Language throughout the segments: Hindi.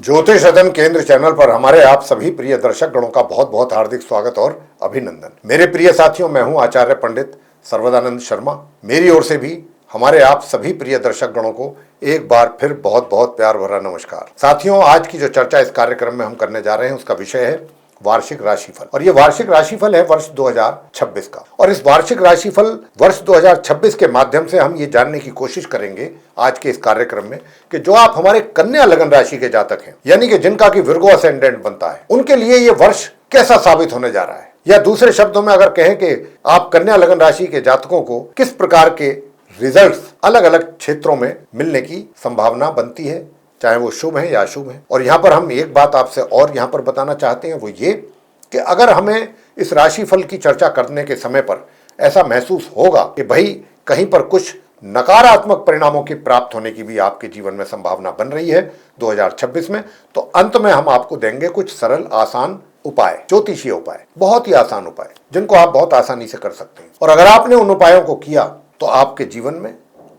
ज्योतिष अध्ययन केंद्र चैनल पर हमारे आप सभी प्रिय दर्शक गणों का बहुत बहुत हार्दिक स्वागत और अभिनंदन। मेरे प्रिय साथियों, मैं हूं आचार्य पंडित सर्वदानंद शर्मा। मेरी ओर से भी हमारे आप सभी प्रिय दर्शक गणों को एक बार फिर बहुत बहुत प्यार भरा नमस्कार। साथियों, आज की जो चर्चा इस कार्यक्रम में हम करने जा रहे हैं उसका विषय है वार्षिक राशिफल। और ये वार्षिक राशिफल है वर्ष 2026 का। और इस वार्षिक राशिफल वर्ष 2026 के माध्यम से हम ये जानने की कोशिश करेंगे आज के इस कार्यक्रम में कि जो आप हमारे कन्या लगन राशि के जातक हैं, यानी कि जिनका कि विर्गो असेंडेंट बनता है, उनके लिए ये वर्ष कैसा साबित होने जा रहा है। या दूसरे शब्दों में अगर कहें कि आप कन्या लगन राशि के जातकों को किस प्रकार के रिजल्ट्स अलग अलग क्षेत्रों में मिलने की संभावना बनती है, चाहे वो शुभ है या अशुभ है। और यहाँ पर हम एक बात आपसे और यहाँ पर बताना चाहते हैं, वो ये कि अगर हमें इस राशिफल की चर्चा करने के समय पर ऐसा महसूस होगा कि भाई कहीं पर कुछ नकारात्मक परिणामों की प्राप्त होने की भी आपके जीवन में संभावना बन रही है 2026 में, तो अंत में हम आपको देंगे कुछ सरल आसान उपाय, ज्योतिषीय उपाय, बहुत ही आसान उपाय जिनको आप बहुत आसानी से कर सकते हैं। और अगर आपने उन उपायों को किया तो आपके जीवन में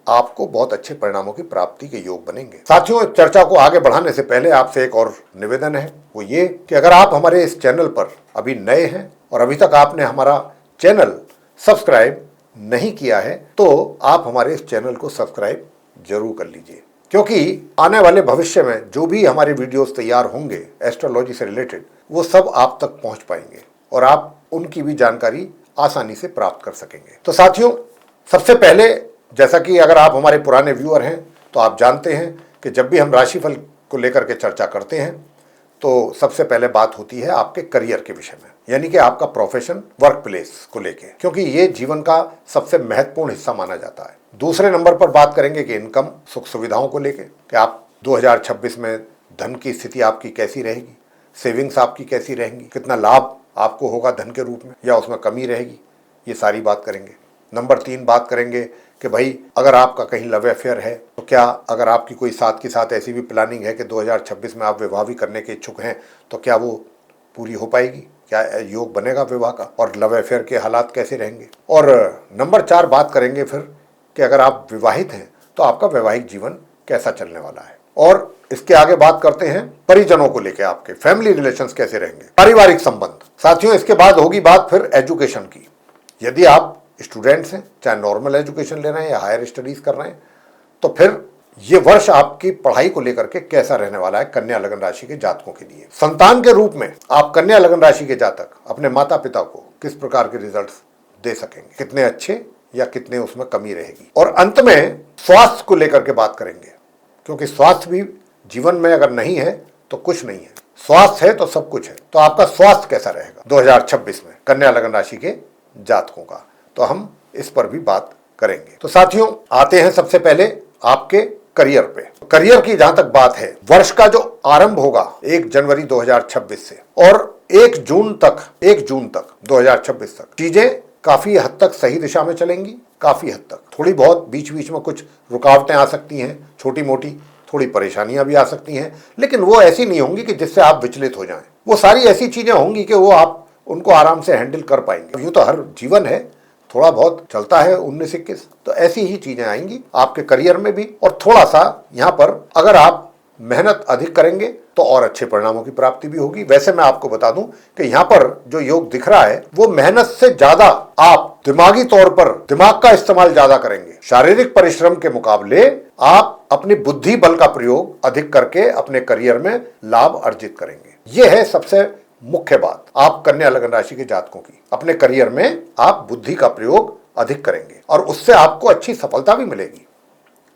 आपको बहुत अच्छे परिणामों की प्राप्ति के योग बनेंगे। साथियों, इस चर्चा को आगे बढ़ाने से पहले आपसे एक और निवेदन है, वो ये कि अगर आप हमारे इस चैनल पर अभी नए हैं और अभी तक आपने हमारा चैनल सब्सक्राइब नहीं किया है तो आप हमारे इस चैनल को सब्सक्राइब जरूर कर लीजिए, क्योंकि आने वाले भविष्य में जो भी हमारे वीडियोस तैयार होंगे एस्ट्रोलॉजी से रिलेटेड, वो सब आप तक पहुंच पाएंगे और आप उनकी भी जानकारी आसानी से प्राप्त कर सकेंगे। तो साथियों, सबसे पहले, जैसा कि अगर आप हमारे पुराने व्यूअर हैं तो आप जानते हैं कि जब भी हम राशिफल को लेकर के चर्चा करते हैं तो सबसे पहले बात होती है आपके करियर के विषय में, यानी कि आपका प्रोफेशन, वर्क प्लेस को लेके, क्योंकि ये जीवन का सबसे महत्वपूर्ण हिस्सा माना जाता है। दूसरे नंबर पर बात करेंगे कि इनकम, सुख सुविधाओं को लेके, कि आप 2026 में धन की स्थिति आपकी कैसी रहेगी, सेविंग्स आपकी कैसी रहेंगी, कितना लाभ आपको होगा धन के रूप में या उसमें कमी रहेगी, ये सारी बात करेंगे। नंबर 3 बात करेंगे कि भाई अगर आपका कहीं लव अफेयर है तो क्या, अगर आपकी कोई साथ के साथ ऐसी भी प्लानिंग है कि 2026 में आप विवाह भी करने के इच्छुक हैं, तो क्या वो पूरी हो पाएगी, क्या योग बनेगा विवाह का, और लव अफेयर के हालात कैसे रहेंगे। और नंबर 4 बात करेंगे फिर कि अगर आप विवाहित हैं तो आपका वैवाहिक जीवन कैसा चलने वाला है। और इसके आगे बात करते हैं परिजनों को लेकर, आपके फैमिली रिलेशंस कैसे रहेंगे, पारिवारिक संबंध। साथियों, इसके बाद होगी बात फिर एजुकेशन की। यदि आप स्टूडेंट्स हैं, चाहे नॉर्मल एजुकेशन ले रहे हैं या हायर स्टडीज कर रहे हैं, तो फिर ये वर्ष आपकी पढ़ाई को लेकर के कैसा रहने वाला है कन्या लगन राशि के जातकों के लिए। संतान के रूप में आप कन्या लगन राशि के जातक अपने माता पिता को किस प्रकार के रिजल्ट्स दे सकेंगे, कितने अच्छे या कितने उसमें कमी रहेगी। और अंत में स्वास्थ्य को लेकर के बात करेंगे, क्योंकि स्वास्थ्य भी जीवन में अगर नहीं है तो कुछ नहीं है, स्वास्थ्य है तो सब कुछ है। तो आपका स्वास्थ्य कैसा रहेगा 2026 में कन्या लगन राशि के जातकों का, तो हम इस पर भी बात करेंगे। तो साथियों, आते हैं सबसे पहले आपके करियर पे। करियर की जहां तक बात है, वर्ष का जो आरंभ होगा 1 जनवरी 2026 से और 1 जून तक 2026 तक चीजें काफी हद तक सही दिशा में चलेंगी। काफी हद तक, थोड़ी बहुत बीच बीच में कुछ रुकावटें आ सकती हैं, छोटी मोटी थोड़ी परेशानियां भी आ सकती हैं, लेकिन वो ऐसी नहीं होंगी कि जिससे आप विचलित हो जाएं। वो सारी ऐसी चीजें होंगी कि वो आप उनको आराम से हैंडल कर पाएंगे। यूं तो हर जीवन है, थोड़ा बहुत चलता है 19-21, तो ऐसी ही चीजें आएंगी आपके करियर में भी। और थोड़ा सा यहाँ पर अगर आप मेहनत अधिक करेंगे तो और अच्छे परिणामों की प्राप्ति भी होगी। वैसे मैं आपको बता दूं कि यहाँ पर जो योग दिख रहा है वो मेहनत से ज्यादा आप दिमागी तौर पर दिमाग का इस्तेमाल ज्यादा करेंगे। शारीरिक परिश्रम के मुकाबले आप अपनी बुद्धि बल का प्रयोग अधिक करके अपने करियर में लाभ अर्जित करेंगे। ये है सबसे मुख्य बात आप कन्या लगन राशि के जातकों की। अपने करियर में आप बुद्धि का प्रयोग अधिक करेंगे और उससे आपको अच्छी सफलता भी मिलेगी,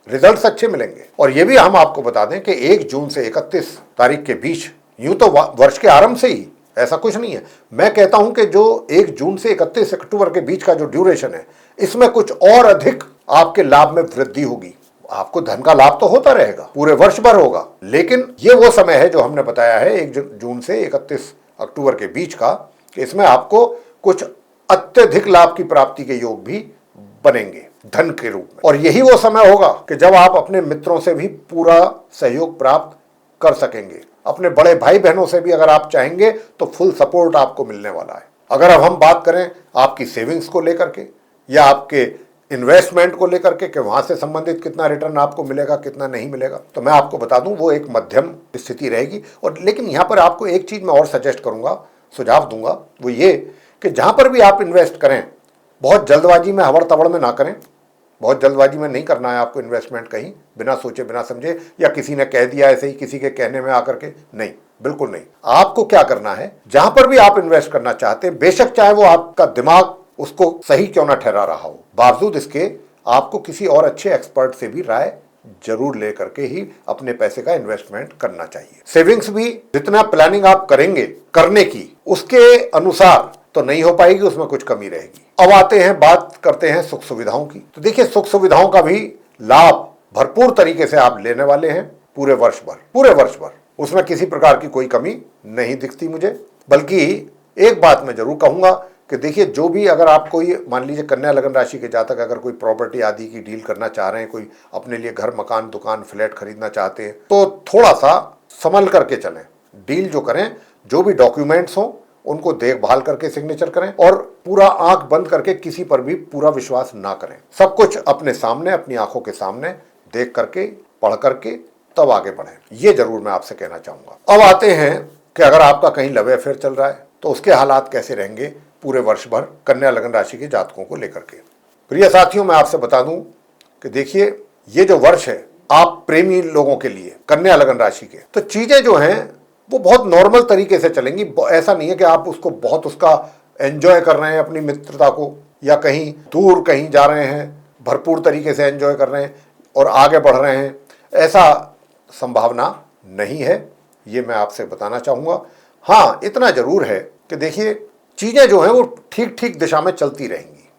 रिजल्ट्स अच्छे मिलेंगे। और ये भी हम आपको बता दें कि 1 जून से 31 तारीख के बीच, यूं तो वर्ष के आरंभ से ही ऐसा कुछ नहीं है, मैं कहता हूं कि जो 1 जून से 31 अक्टूबर के बीच का जो ड्यूरेशन है, इसमें कुछ और अधिक आपके लाभ में वृद्धि होगी। आपको धन का लाभ तो होता रहेगा, पूरे वर्ष भर होगा, लेकिन ये वो समय है जो हमने बताया है 1 जून से 31 अक्टूबर के बीच का, कि इसमें आपको कुछ अत्यधिक लाभ की प्राप्ति के योग भी बनेंगे धन के रूप में। और यही वो समय होगा कि जब आप अपने मित्रों से भी पूरा सहयोग प्राप्त कर सकेंगे। अपने बड़े भाई बहनों से भी अगर आप चाहेंगे तो फुल सपोर्ट आपको मिलने वाला है। अगर अब हम बात करें आपकी सेविंग्स को लेकर के या आपके इन्वेस्टमेंट को लेकर के कि वहां से संबंधित कितना रिटर्न आपको मिलेगा, कितना नहीं मिलेगा, तो मैं आपको बता दूं वो एक मध्यम स्थिति रहेगी। और लेकिन यहां पर आपको एक चीज मैं और सजेस्ट करूंगा, सुझाव दूंगा, वो ये कि जहां पर भी आप इन्वेस्ट करें, बहुत जल्दबाजी में, हवड़ तवड़ में ना करें। बहुत जल्दबाजी में नहीं करना है आपको इन्वेस्टमेंट, कहीं बिना सोचे बिना समझे या किसी ने कह दिया ऐसे ही किसी के कहने में आकर के, नहीं, बिल्कुल नहीं। आपको क्या करना है, जहां पर भी आप इन्वेस्ट करना चाहते हैं, बेशक चाहे वो आपका दिमाग उसको सही क्यों ना ठहरा रहा हो, बावजूद इसके आपको किसी और अच्छे एक्सपर्ट से भी राय जरूर लेकर के ही अपने पैसे का इन्वेस्टमेंट करना चाहिए। सेविंग्स भी जितना प्लानिंग आप करेंगे करने की, उसके अनुसार तो नहीं हो पाएगी, उसमें कुछ कमी रहेगी। अब आते हैं, बात करते हैं सुख सुविधाओं की। तो देखिए, सुख सुविधाओं का भी लाभ भरपूर तरीके से आप लेने वाले हैं पूरे वर्ष भर। उसमें किसी प्रकार की कोई कमी नहीं दिखती मुझे। बल्कि एक बात मैं जरूर कहूंगा कि देखिए, जो भी अगर आप कोई मान लीजिए कन्या लगन राशि के जातक अगर कोई प्रॉपर्टी आदि की डील करना चाह रहे हैं, कोई अपने लिए घर, मकान, दुकान, फ्लैट खरीदना चाहते हैं, तो थोड़ा सा संभल करके चलें। डील जो करें, जो भी डॉक्यूमेंट्स हों उनको देखभाल करके सिग्नेचर करें और पूरा आंख बंद करके किसी पर भी पूरा विश्वास ना करें। सब कुछ अपने सामने, अपनी आंखों के सामने देख करके, पढ़ करके तब आगे बढ़ें। ये जरूर मैं आपसे कहना चाहूंगा। अब आते हैं कि अगर आपका कहीं लव अफेयर चल रहा है तो उसके हालात कैसे रहेंगे पूरे वर्ष भर कन्या लगन राशि के जातकों को लेकर के। प्रिय साथियों, मैं आपसे बता दूं कि देखिए, ये जो वर्ष है आप प्रेमी लोगों के लिए, कन्या लगन राशि के, तो चीजें जो हैं वो बहुत नॉर्मल तरीके से चलेंगी। ऐसा नहीं है कि आप उसको बहुत उसका एंजॉय कर रहे हैं अपनी मित्रता को, या कहीं दूर कहीं जा रहे हैं, भरपूर तरीके से एंजॉय कर रहे हैं और आगे बढ़ रहे हैं, ऐसा संभावना नहीं है। ये मैं आपसे बताना चाहूँगा। हाँ, इतना जरूर है कि देखिए, चीज़ें जो हैं वो ठीक ठीक दिशा में चलती रहेंगी।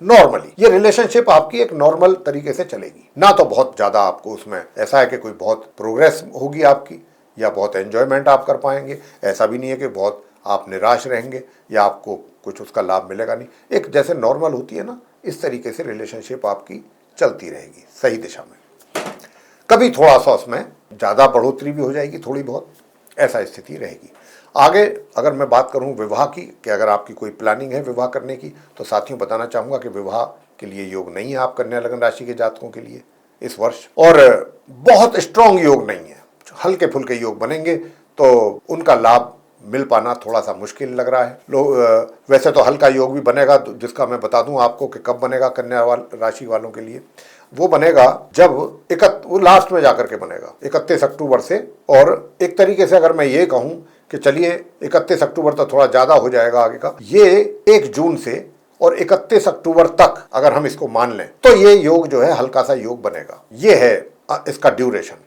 नॉर्मली ये रिलेशनशिप आपकी एक नॉर्मल तरीके से चलेगी। ना तो बहुत ज़्यादा आपको उसमें ऐसा है कि कोई बहुत प्रोग्रेस होगी आपकी या बहुत एंजॉयमेंट आप कर पाएंगे, ऐसा भी नहीं है कि बहुत आप निराश रहेंगे या आपको कुछ उसका लाभ मिलेगा नहीं। एक जैसे नॉर्मल होती है ना, इस तरीके से रिलेशनशिप आपकी चलती रहेगी सही दिशा में। कभी थोड़ा सा उसमें ज़्यादा बढ़ोतरी भी हो जाएगी, थोड़ी बहुत, ऐसा स्थिति रहेगी। आगे अगर मैं बात करूं विवाह की, कि अगर आपकी कोई प्लानिंग है विवाह करने की, तो साथियों बताना चाहूँगा कि विवाह के लिए योग नहीं है आप कन्या लगन राशि के जातकों के लिए इस वर्ष, और बहुत स्ट्रांग योग नहीं है। हल्के फुल्के योग बनेंगे तो उनका लाभ मिल पाना थोड़ा सा मुश्किल लग रहा है। वैसे तो हल्का योग भी बनेगा, जिसका मैं बता दूं आपको कि कब बनेगा कन्या राशि वालों के लिए। वो बनेगा जब वो लास्ट में जाकर के बनेगा 31 अक्टूबर से। और एक तरीके से अगर मैं ये कहूं कि चलिए 31 अक्टूबर तो थोड़ा ज़्यादा हो जाएगा आगे का, ये 1 जून से और 31 अक्टूबर तक अगर हम इसको मान लें तो ये योग जो है हल्का सा योग बनेगा। ये है इसका ड्यूरेशन।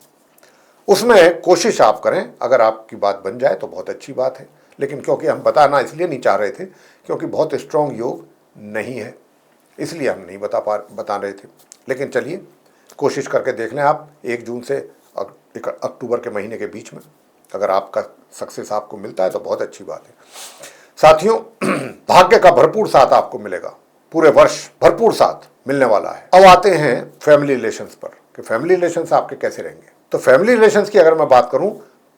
उसमें कोशिश आप करें, अगर आपकी बात बन जाए तो बहुत अच्छी बात है, लेकिन क्योंकि हम बताना इसलिए नहीं चाह रहे थे क्योंकि बहुत स्ट्रॉन्ग योग नहीं है, इसलिए हम नहीं बता रहे थे। लेकिन चलिए कोशिश करके देख लें आप 1 जून से अक्टूबर के महीने के बीच में अगर आपका सक्सेस आपको मिलता है तो बहुत अच्छी बात है। साथियों, भाग्य का भरपूर साथ आपको मिलेगा, पूरे वर्ष भरपूर साथ मिलने वाला है। अब आते हैं फैमिली रिलेशंस पर कि फैमिली रिलेशंस आपके कैसे रहेंगे। तो फैमिली रिलेशंस की अगर मैं बात करूं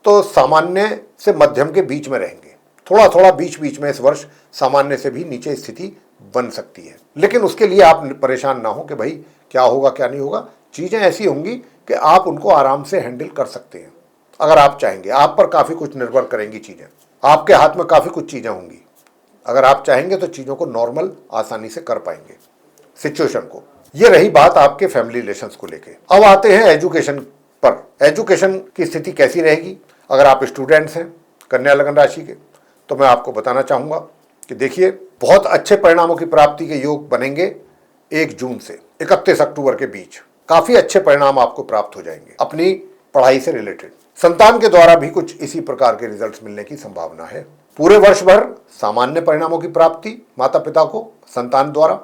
तो सामान्य से मध्यम के बीच में रहेंगे। थोड़ा थोड़ा बीच बीच में इस वर्ष सामान्य से भी नीचे स्थिति बन सकती है, लेकिन उसके लिए आप परेशान ना हो कि भाई क्या होगा क्या नहीं होगा। चीज़ें ऐसी होंगी कि आप उनको आराम से हैंडल कर सकते हैं अगर आप चाहेंगे। आप पर काफ़ी कुछ निर्भर करेंगी चीज़ें, आपके हाथ में काफ़ी कुछ चीज़ें होंगी। अगर आप चाहेंगे तो चीज़ों को नॉर्मल आसानी से कर पाएंगे सिचुएशन को। ये रही बात आपके फैमिली रिलेशंस को लेके। अब आते हैं एजुकेशन पर। एजुकेशन की स्थिति कैसी रहेगी अगर आप स्टूडेंट्स हैं कन्या लगन राशि के, तो मैं आपको बताना चाहूँगा कि देखिए, बहुत अच्छे परिणामों की प्राप्ति के योग बनेंगे 1 जून से 31 अक्टूबर के बीच। काफ़ी अच्छे परिणाम आपको प्राप्त हो जाएंगे अपनी पढ़ाई से रिलेटेड। संतान के द्वारा भी कुछ इसी प्रकार के रिजल्ट्स मिलने की संभावना है। पूरे वर्ष भर सामान्य परिणामों की प्राप्ति माता पिता को संतान द्वारा,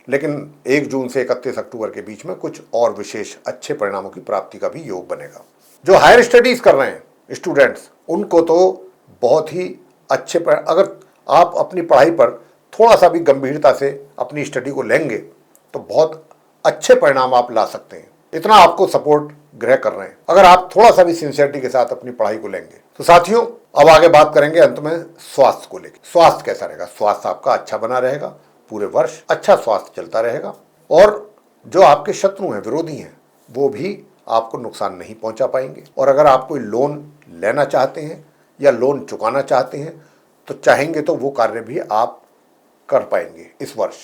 लेकिन 1 जून से 31 अक्टूबर के बीच में कुछ और विशेष अच्छे परिणामों की प्राप्ति का भी योग बनेगा। जो हायर स्टडीज कर रहे हैं स्टूडेंट्स, उनको तो बहुत ही अच्छे अगर आप अपनी पढ़ाई पर थोड़ा सा भी गंभीरता से अपनी स्टडी को लेंगे तो बहुत अच्छे परिणाम आप ला सकते हैं। इतना आपको सपोर्ट ग्रह कर रहे हैं अगर आप थोड़ा सा भी सिंसियरिटी के साथ अपनी पढ़ाई को लेंगे। तो साथियों, अब आगे बात करेंगे अंत में स्वास्थ्य को लेकर। स्वास्थ्य कैसा रहेगा? स्वास्थ्य आपका अच्छा बना रहेगा पूरे वर्ष अच्छा स्वास्थ्य चलता रहेगा और जो आपके शत्रु हैं, विरोधी हैं, वो भी आपको नुकसान नहीं पहुंचा पाएंगे। और अगर आप कोई लोन लेना चाहते हैं या लोन चुकाना चाहते हैं तो चाहेंगे तो वो कार्य भी आप कर पाएंगे इस वर्ष,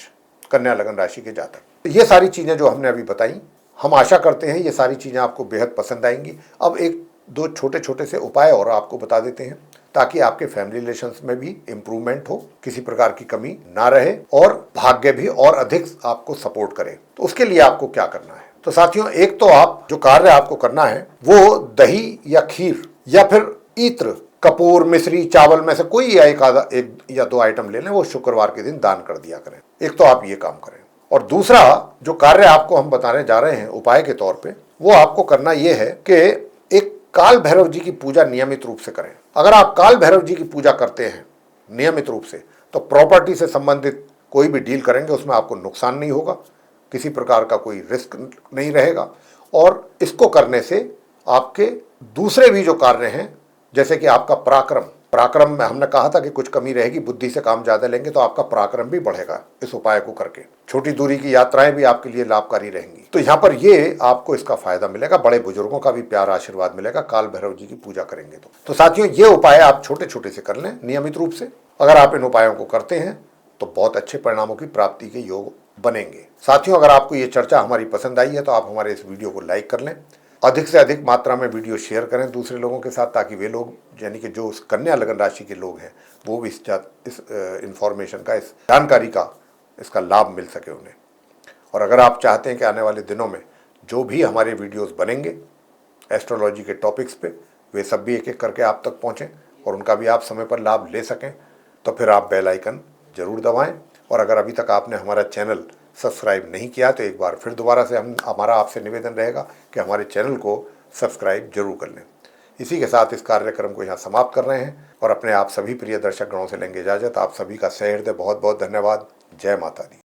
कन्या लगन राशि के जातक। तो ये सारी चीज़ें जो हमने अभी बताई, हम आशा करते हैं ये सारी चीज़ें आपको बेहद पसंद आएंगी। अब एक दो छोटे छोटे से उपाय और आपको बता देते हैं ताकि आपके फैमिली रिलेशंस में भी इम्प्रूवमेंट हो, किसी प्रकार की कमी ना रहे और भाग्य भी और अधिक आपको सपोर्ट करे। तो उसके लिए आपको क्या करना है? तो साथियों, एक तो आप जो कार्य आपको करना है वो दही या खीर या फिर इत्र, कपूर, मिश्री, चावल में से कोई एक या दो आइटम ले लें, वो शुक्रवार के दिन दान कर दिया करें। एक तो आप ये काम करें। और दूसरा जो कार्य आपको हम बताने जा रहे हैं उपाय के तौर पे, वो आपको करना ये है कि एक काल भैरव जी की पूजा नियमित रूप से करें। अगर आप काल भैरव जी की पूजा करते हैं नियमित रूप से तो प्रॉपर्टी से संबंधित कोई भी डील करेंगे उसमें आपको नुकसान नहीं होगा, किसी प्रकार का कोई रिस्क नहीं रहेगा। और इसको करने से आपके दूसरे भी जो कार्य हैं, जैसे कि आपका पराक्रम में हमने कहा था कि कुछ कमी रहेगी, बुद्धि से काम ज्यादा लेंगे तो आपका पराक्रम भी बढ़ेगा इस उपाय को करके। छोटी दूरी की यात्राएं भी आपके लिए लाभकारी रहेंगी। तो यहाँ पर ये आपको इसका फायदा मिलेगा, बड़े बुजुर्गों का भी प्यार आशीर्वाद मिलेगा काल भैरव जी की पूजा करेंगे तो साथियों, ये उपाय आप छोटे छोटे से कर लें नियमित रूप से। अगर आप इन उपायों को करते हैं तो बहुत अच्छे परिणामों की प्राप्ति के योग बनेंगे। साथियों, अगर आपको ये चर्चा हमारी पसंद आई है तो आप हमारे इस वीडियो को लाइक कर लें, अधिक से अधिक मात्रा में वीडियो शेयर करें दूसरे लोगों के साथ, ताकि वे लोग, यानी कि जो कन्या लगन राशि के लोग हैं, वो भी इस इंफॉर्मेशन का, इस जानकारी का, इसका लाभ मिल सके उन्हें। और अगर आप चाहते हैं कि आने वाले दिनों में जो भी हमारे वीडियोस बनेंगे एस्ट्रोलॉजी के टॉपिक्स पे, वे सब भी एक एक करके आप तक पहुँचें और उनका भी आप समय पर लाभ ले सकें, तो फिर आप बेल आइकन जरूर दबाएं। और अगर अभी तक आपने हमारा चैनल सब्सक्राइब नहीं किया तो एक बार फिर दोबारा से हमारा आपसे निवेदन रहेगा कि हमारे चैनल को सब्सक्राइब जरूर कर लें। इसी के साथ इस कार्यक्रम को यहाँ समाप्त कर रहे हैं और अपने आप सभी प्रिय दर्शक गणों से लेंगे इजाजत। आप सभी का सहृदय बहुत बहुत धन्यवाद। जय माता दी।